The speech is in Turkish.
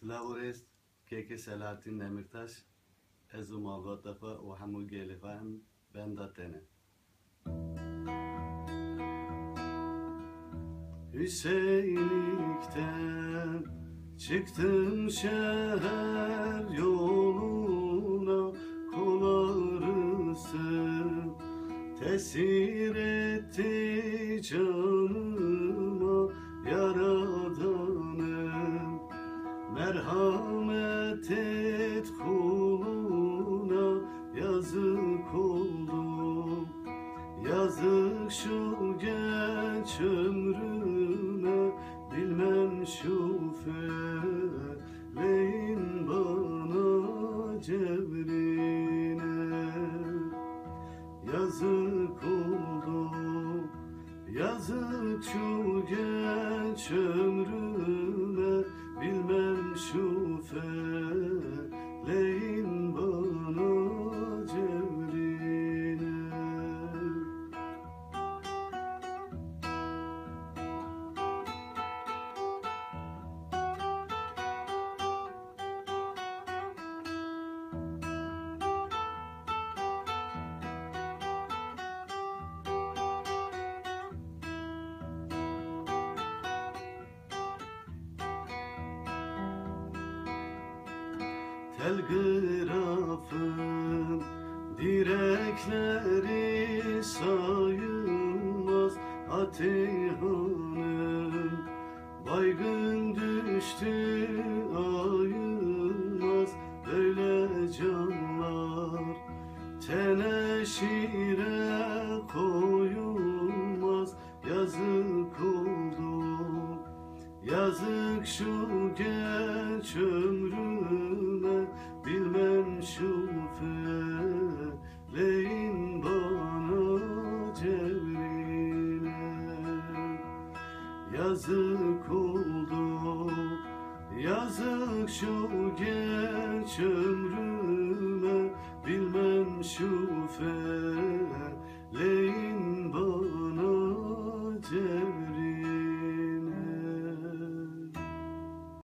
Slavurist, Keke Selahattin Demirtaş, Ezu Malgatafa ve Hamu Gelifan, Ben Datene. Hüseyinlik'ten çıktım şehir yoluna, kol ağrısı tesir etti canıma Yaradanım. Merhamet et kuluna, yazık oldu, yazık şu genç ömrüme, bilmem şu feleğin bana cevrine. Yazık oldu, yazık şu genç ömrüme, bilmem şu feleğin bana cevrine. Telgrafın direkleri sayılmaz, Ateyhan'ım baygın düştü ayılmaz. Böyle canlar teneşire koyulmaz, yazık oldu, yazık şu genç ömrüme, bilmem şu feleğin bana cevrine. Yazık oldu, yazık şu genç ömrüme, bilmem şu feleğin